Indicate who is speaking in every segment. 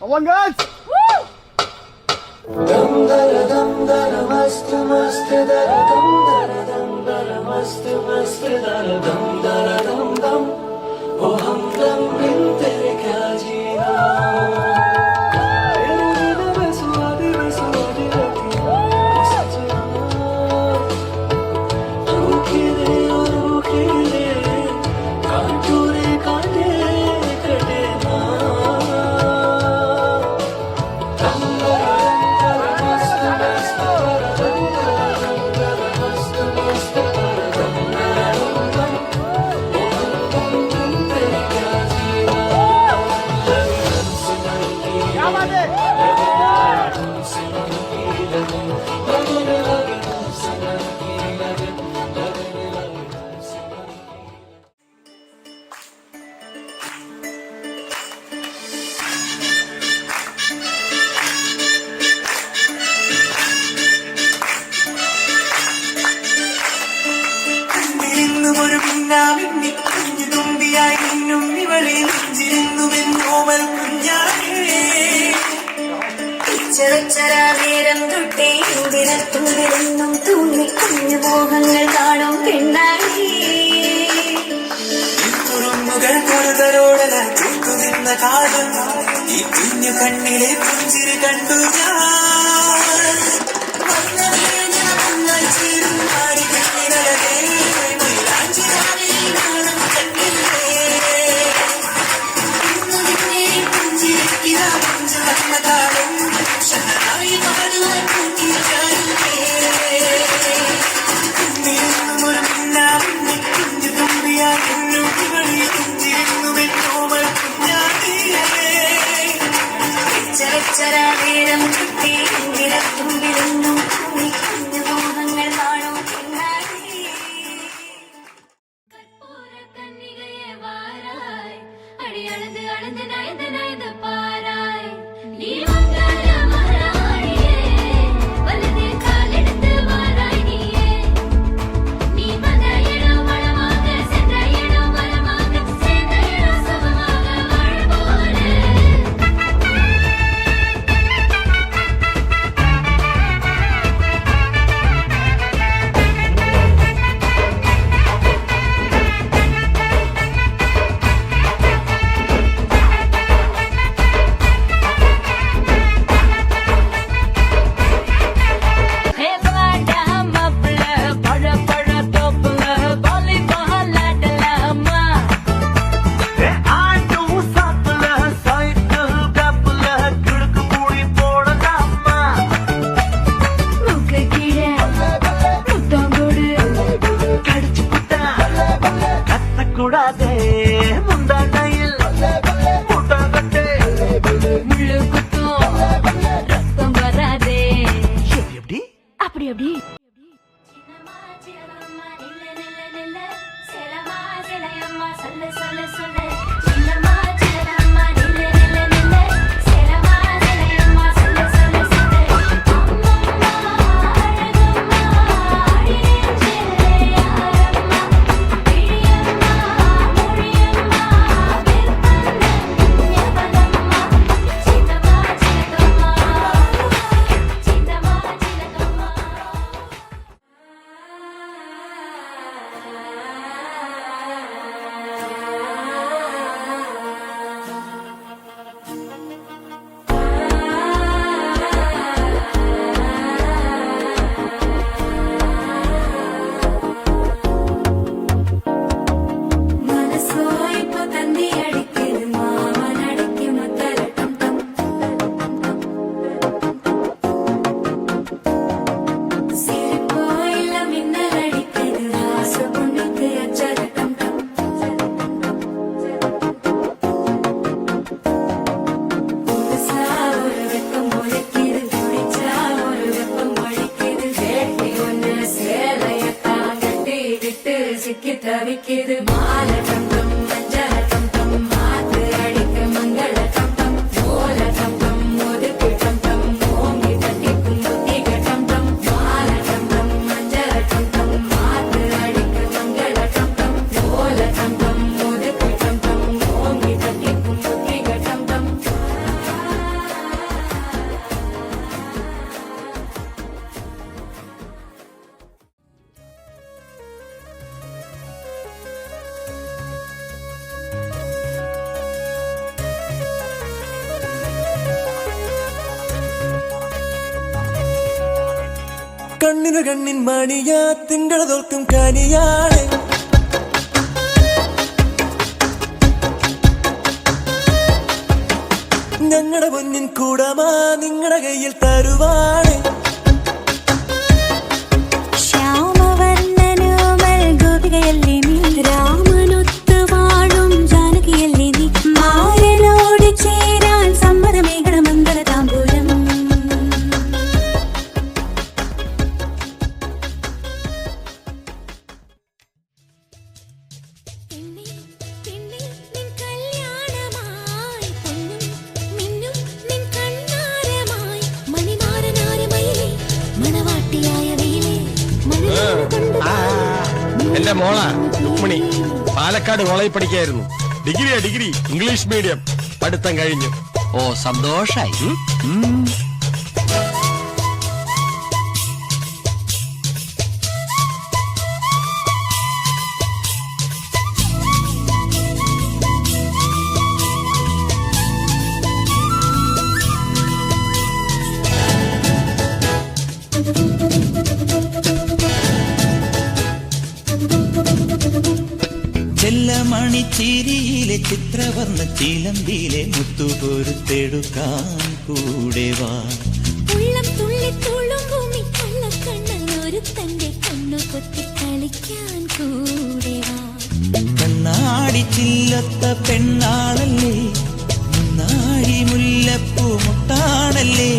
Speaker 1: Come on, guys!
Speaker 2: Dum dara dum dara mast mast dara dum dara mast mast dara dum dum oh hum dum bin tere kya jeena tere baswadi baswadi rakhna sajna rukhe de kaanture kaate kade na
Speaker 3: നേരം തൊട്ടേ വിരത്തും തൂങ്ങി കുഞ്ഞു മോഹങ്ങൾ കാണും പെണ്ണായി
Speaker 2: കുറുമ്പുകൾ കൊടുതലോടല തൂക്കുനിന്ന കാലം ഈ കുഞ്ഞു കണ്ണിലെ പുഞ്ചിരി കണ്ടു ഞാൻ ചേരും
Speaker 3: നേരം തൊട്ടേ വിരത്തും കുഞ്ഞു മോഹങ്ങൾ കാണും പെണ്ണായി കർപ്പൂര കന്യകയെ വാരായി അടി അളന്ന് അളന്ന് നയந்து നയந்து പാരായി നീ
Speaker 2: കണ്ണിനു കണ്ണിൻ മണിയാ തിങ്കള തോൽക്കും കനിയാണ് ഞങ്ങളുടെ മുന്നിൻ കൂടമാ നിങ്ങളുടെ കയ്യിൽ തരുവാണ്
Speaker 3: ശ്യാമവർണ്ണനോമൽ ഗോപികയല്ലേ നീ രാമനൊത്ത് വാഴും ജാനകിയല്ലേ നീ മാരനോട് ചേരാൻ സമ്മതമേകണ മംഗള താമ്പൂലം
Speaker 1: എന്റെ മോളാ രുക്മിണി പാലക്കാട് കോളേജിൽ പഠിക്കായിരുന്നു. ഡിഗ്രി ഇംഗ്ലീഷ് മീഡിയം പഠിത്തം കഴിഞ്ഞു.
Speaker 4: ഓ സന്തോഷായി.
Speaker 5: ചെല്ലമണിച്ചിരിയിലെ ചിത്രവർണ്ണ ചിലമ്പിലെ മുത്തുപൊരുത്തെടുക്കാൻ കൂടെ വാ.
Speaker 3: ഉള്ളം തുള്ളി തുളുമ്പുമി കള്ളക്കണ്ണൊരു തന്റെ കണ്ണു കൊത്തി കളിക്കാൻ കൂടെ വാ.
Speaker 5: കണ്ണാടി ചില്ലത്ത പെണ്ണാളല്ലേ, നാഴി മുല്ലപ്പൂ മുട്ടാണല്ലേ,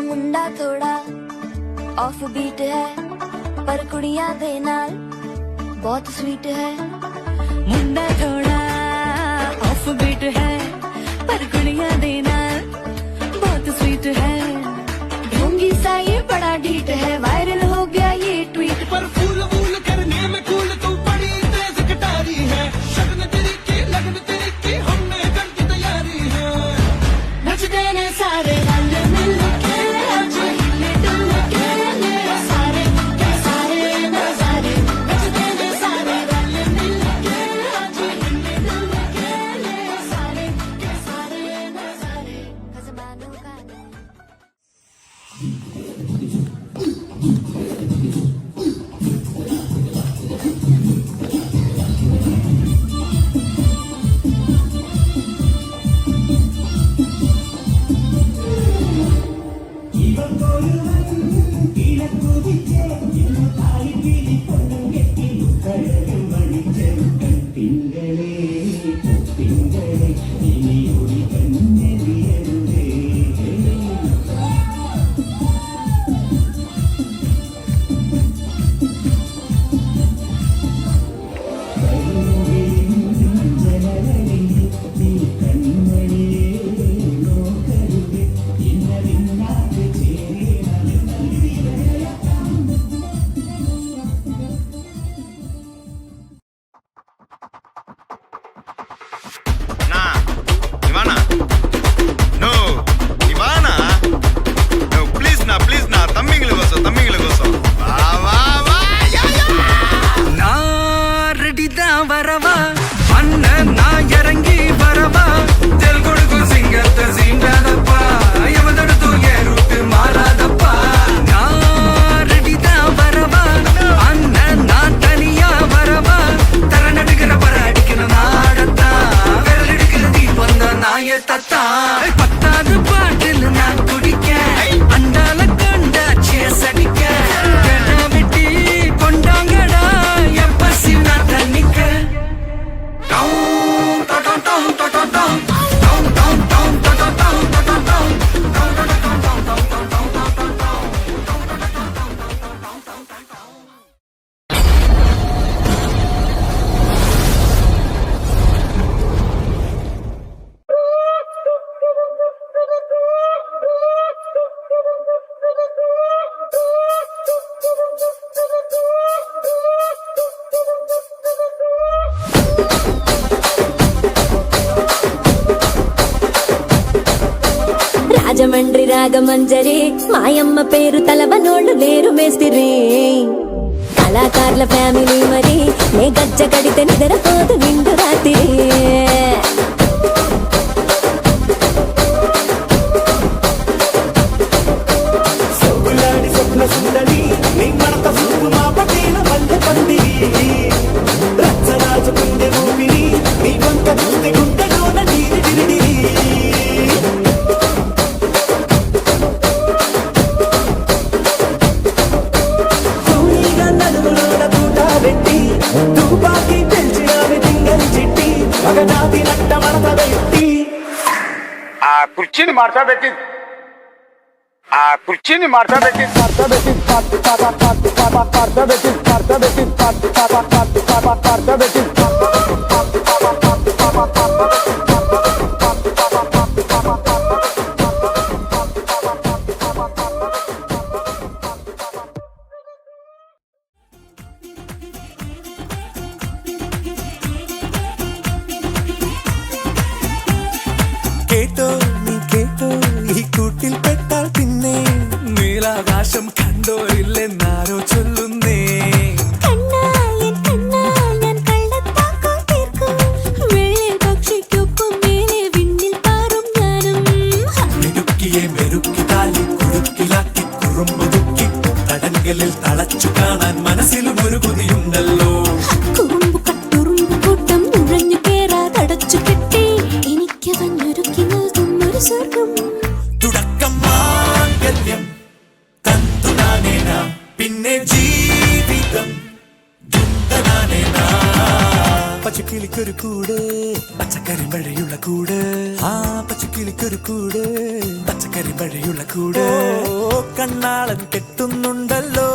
Speaker 3: मुंडा थोड़ा ऑफ बीट है पर कुड़ियां दे नाल बहुत स्वीट है मुंडा थोड़ा ऑफ बीट है पर कुड़ियां दे नाल बहुत स्वीट है ढोंगी सा ये बड़ा डीट है वायरल हो गया ये ट्वीट पर फूल फूल करने में कूल तू बड़ी तेज कटारी है शगन तेरी की लगन तेरी की हमने कर की तैयारी है नच देने सारे वाले मिल के
Speaker 4: నాగమంజరి మాయమ్మ పేరు తలవనోళ్ళు లేరు మేస్తిరి కళాకారుల ఫ్యామిలీ మరి నే గజ్జ కడితే నిద్రపోదు నిండు రాత్రి
Speaker 2: సొగులాడి స్వప్న సుందరి నీ మడత సూపు మా పటేల మల్లె పందిరి రచ్చరాజు గుండె ఊపిరి నీ వంక చూస్తే గుండెలోన నీరి డిరిడిరి తూనీగా నలుగులోన తూట పెట్టి తుపాకి పెంచినావి తింగని చిట్టి మగజాతి నట్ట మడత పెట్టి
Speaker 6: ఆ కుర్చీని మార్చబెట్టి
Speaker 2: കേട്ടോ നീ കേട്ടോ ഈ കൂട്ടിൽ പെട്ടാൽ പിന്നെ നീലാകാശം കണ്ടോരില്ലെന്നാരോ ചൊല്ലുന്നേ മിടുക്കിയെ മെരുക്കി താലി കുടുക്കിലാക്കി കുറുമ്പുതുക്കി തടങ്കലിൽ തളച്ചു കാണാൻ മനസ്സിലും ഒരു കൊതിയുണ്ടല്ലോ തുടക്കം മാംഗല്യം തന്തുനാനേന പിന്നെ ജീവിതം ദുന്തനാനേന പച്ചക്കിളിക്കൊരു കൂട് പച്ചക്കറി മഴയുള്ള കൂട് ആ പച്ചക്കിളിക്കൊരു കൂട് പച്ചക്കറി മഴയുള്ള കൂട് കണ്ണാളൻ കെട്ടുന്നുണ്ടല്ലോ